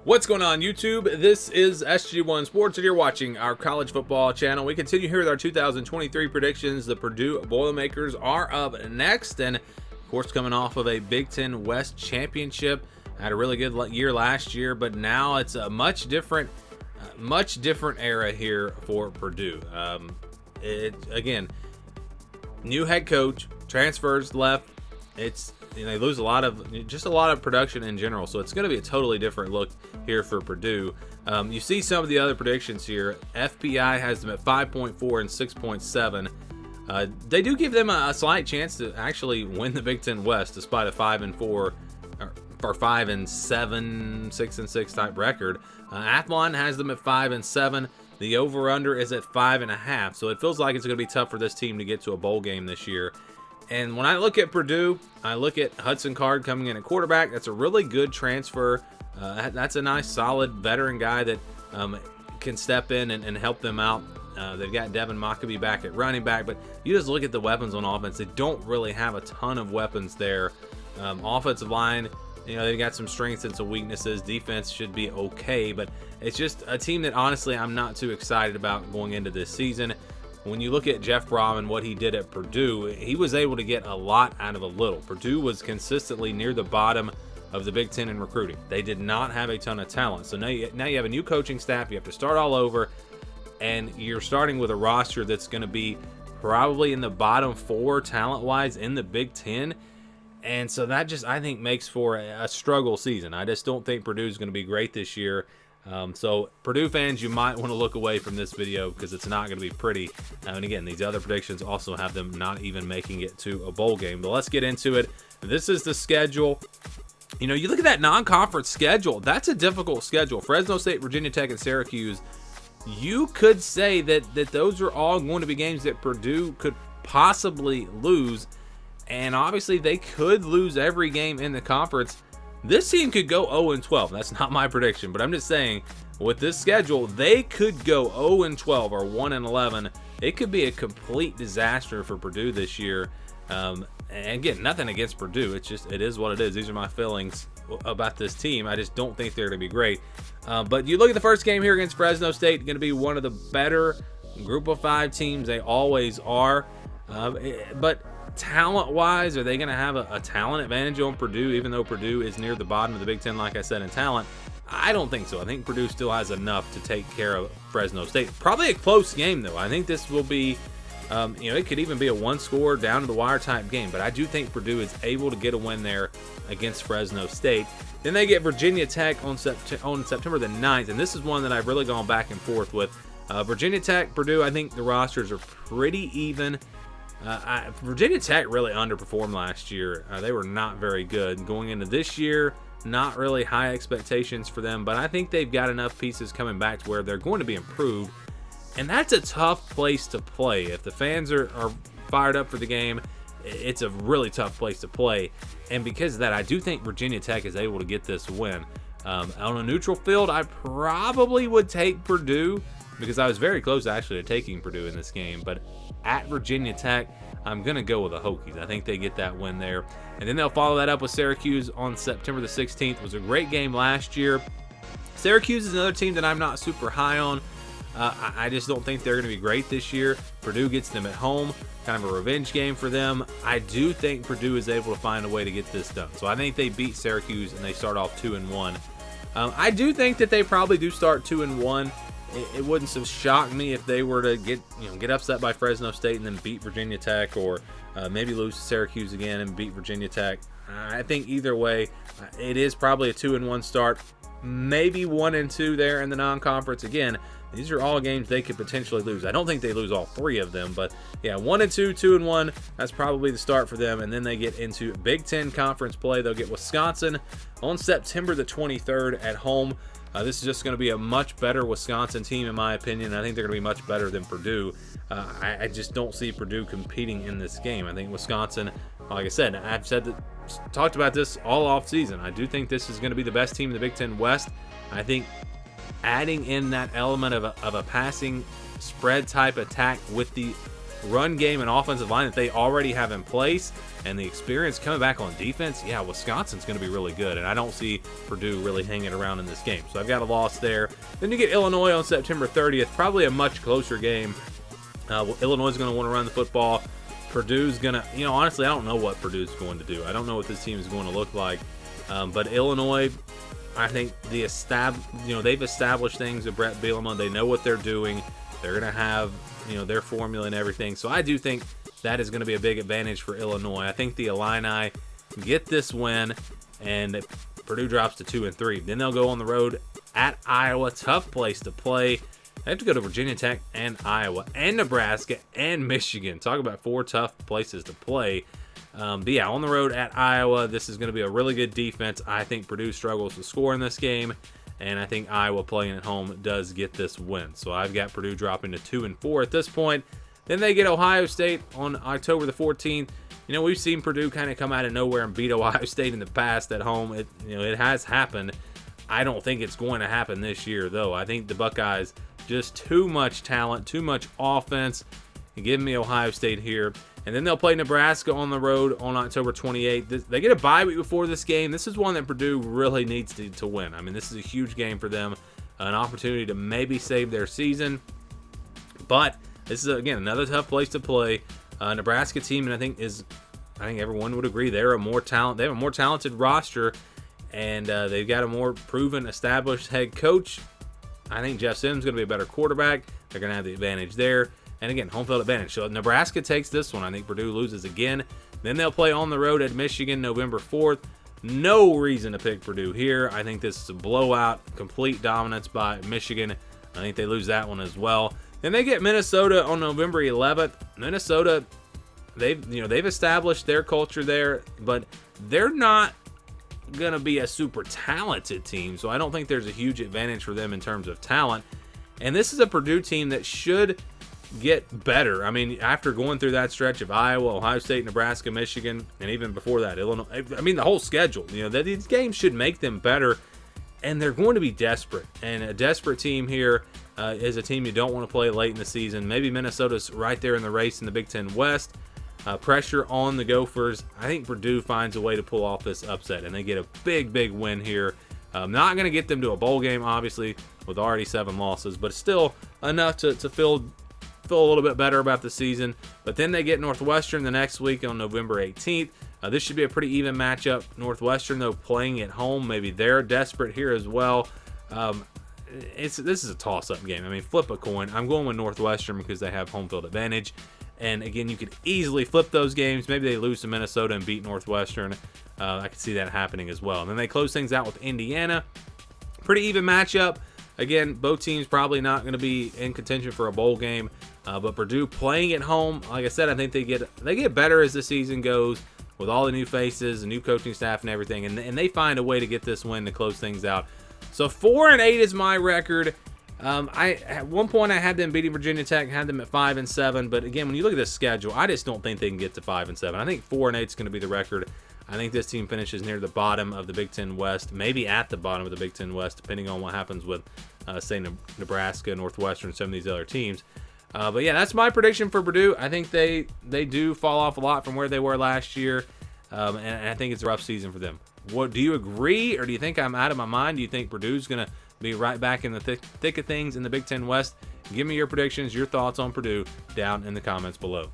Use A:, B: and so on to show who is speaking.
A: What's going on, YouTube? This is SG1 Sports, and you're watching our college football channel. We continue here with our 2023 predictions. The Purdue Boilermakers are up next, and of course, coming off of a Big Ten West championship. Had a really good year last year, but now it's a much different era here for Purdue. Again, new head coach, transfers left. They lose a lot of production in general, so it's going to be a totally different look here for Purdue. You see some of the other predictions here. FPI has them at 5.4 and 6.7. They do give them a slight chance to actually win the Big Ten West, despite a 5-4 or 5-7, 6-6 type record. Athlon has them at 5-7. The over/under is at 5.5, so it feels like it's going to be tough for this team to get to a bowl game this year. And when I look at Purdue, I look at Hudson Card coming in at quarterback. That's a really good transfer. That's a nice, solid veteran guy that can step in and help them out. They've got Devin Mockabee back at running back, but you just look at the weapons on offense. They don't really have a ton of weapons there. Offensive line, they've got some strengths and some weaknesses. Defense should be okay, but it's just a team that honestly I'm not too excited about going into this season. When you look at Jeff Brom and what he did at Purdue, he was able to get a lot out of a little. Purdue was consistently near the bottom of the Big Ten in recruiting. They did not have a ton of talent. So now you have a new coaching staff. You have to start all over, and you're starting with a roster that's going to be probably in the bottom 4 talent-wise in the Big Ten. And so that just, I think, makes for a struggle season. I just don't think Purdue's going to be great this year. So Purdue fans, you might want to look away from this video because it's not going to be pretty. And again, these other predictions also have them not even making it to a bowl game. But let's get into it. This is the schedule. You look at that non-conference schedule. That's a difficult schedule. Fresno State, Virginia Tech, and Syracuse. You could say that those are all going to be games that Purdue could possibly lose. And obviously, they could lose every game in the conference. This team could go 0-12. That's not my prediction, but I'm just saying with this schedule, they could go 0-12 or 1-11. It could be a complete disaster for Purdue this year. And again, nothing against Purdue. It is what it is. These are my feelings about this team. I just don't think they're going to be great. But you look at the first game here against Fresno State, going to be one of the better Group of 5 teams. They always are. But talent-wise, are they going to have a talent advantage on Purdue, even though Purdue is near the bottom of the Big Ten, like I said, in talent? I don't think so. I think Purdue still has enough to take care of Fresno State. Probably a close game, though. I think this will be, it could even be a one-score, down-to-the-wire type game, but I do think Purdue is able to get a win there against Fresno State. Then they get Virginia Tech on September the 9th, and this is one that I've really gone back and forth with. Virginia Tech, Purdue, I think the rosters are pretty even. Virginia Tech really underperformed last year. They were not very good. Going into this year, not really high expectations for them, but I think they've got enough pieces coming back to where they're going to be improved. And that's a tough place to play. If the fans are fired up for the game, it's a really tough place to play. And because of that, I do think Virginia Tech is able to get this win. On a neutral field, I probably would take Purdue because I was very close actually to taking Purdue in this game. But at Virginia Tech, I'm going to go with the Hokies. I think they get that win there. And then they'll follow that up with Syracuse on September the 16th. It was a great game last year. Syracuse is another team that I'm not super high on. I just don't think they're going to be great this year. Purdue gets them at home, kind of a revenge game for them. I do think Purdue is able to find a way to get this done. So I think they beat Syracuse and they start off 2-1. I do think that they probably do start 2-1. It wouldn't shock me if they were to get upset by Fresno State and then beat Virginia Tech, or maybe lose to Syracuse again and beat Virginia Tech. I think either way, it is probably a 2-1 start, maybe 1-2 there in the non-conference. Again, these are all games they could potentially lose. I don't think they lose all 3 of them, but yeah, 1-2, 2-1. That's probably the start for them, and then they get into Big Ten conference play. They'll get Wisconsin on September the 23rd at home. This is just going to be a much better Wisconsin team, in my opinion. I think they're going to be much better than Purdue. I just don't see Purdue competing in this game. I think Wisconsin, like I said, talked about this all off season. I do think this is going to be the best team in the Big Ten West. I think adding in that element of a passing spread type attack with the run game and offensive line that they already have in place and the experience coming back on defense, yeah, Wisconsin's going to be really good. And I don't see Purdue really hanging around in this game. So I've got a loss there. Then you get Illinois on September 30th, probably a much closer game. Illinois is going to want to run the football. Purdue's going to, honestly, I don't know what Purdue's going to do. I don't know what this team is going to look like. But Illinois, I think they've established things with Brett Bielema. They know what they're doing. They're going to have, their formula and everything. So I do think that is going to be a big advantage for Illinois. I think the Illini get this win, and Purdue drops to 2-3. Then they'll go on the road at Iowa. Tough place to play. They have to go to Virginia Tech and Iowa and Nebraska and Michigan. Talk about 4 tough places to play. But yeah, on the road at Iowa, this is going to be a really good defense. I think Purdue struggles to score in this game, and I think Iowa playing at home does get this win. So I've got Purdue dropping to 2-4 at this point. Then they get Ohio State on October the 14th. We've seen Purdue kind of come out of nowhere and beat Ohio State in the past at home. It has happened. I don't think it's going to happen this year, though. I think the Buckeyes, just too much talent, too much offense. Give me Ohio State here. And then they'll play Nebraska on the road on October 28th. They get a bye week before this game. This is one that Purdue really needs to win. I mean, this is a huge game for them, an opportunity to maybe save their season. But this is, again, another tough place to play. Nebraska team, and I think everyone would agree, they have a more talented roster, and they've got a more proven, established head coach. I think Jeff Sims is going to be a better quarterback. They're going to have the advantage there. And again, home field advantage. So Nebraska takes this one. I think Purdue loses again. Then they'll play on the road at Michigan November 4th. No reason to pick Purdue here. I think this is a blowout, complete dominance by Michigan. I think they lose that one as well. Then they get Minnesota on November 11th. Minnesota, they've established their culture there, but they're not going to be a super talented team. So I don't think there's a huge advantage for them in terms of talent. And this is a Purdue team that should get better. I mean, after going through that stretch of Iowa, Ohio State, Nebraska, Michigan, and even before that, Illinois, I mean, the whole schedule, these games should make them better, and they're going to be desperate. And a desperate team here is a team you don't want to play late in the season. Maybe Minnesota's right there in the race in the Big Ten West. Pressure on the Gophers. I think Purdue finds a way to pull off this upset, and they get a big, big win here. Not going to get them to a bowl game, obviously, with already 7 losses, but still enough to feel a little bit better about the season. But then they get Northwestern the next week on November 18th. This should be a pretty even matchup. Northwestern, though, playing at home. Maybe they're desperate here as well. This is a toss-up game. I mean, flip a coin. I'm going with Northwestern because they have home field advantage. And again, you could easily flip those games. Maybe they lose to Minnesota and beat Northwestern. I could see that happening as well. And then they close things out with Indiana. Pretty even matchup. Again, both teams probably not going to be in contention for a bowl game. But Purdue playing at home, like I said, I think they get better as the season goes with all the new faces, the new coaching staff and everything. And they find a way to get this win to close things out. So 4-8 is my record. At one point I had them beating Virginia Tech, had them at 5-7. But again, when you look at this schedule, I just don't think they can get to 5-7. I think 4-8 is going to be the record. I think this team finishes near the bottom of the Big Ten West, maybe at the bottom of the Big Ten West, depending on what happens with, say, Nebraska, Northwestern, some of these other teams. But yeah, that's my prediction for Purdue. I think they do fall off a lot from where they were last year, and I think it's a rough season for them. What do you agree, or do you think I'm out of my mind? Do you think Purdue's going to be right back in the thick of things in the Big Ten West? Give me your predictions, your thoughts on Purdue down in the comments below.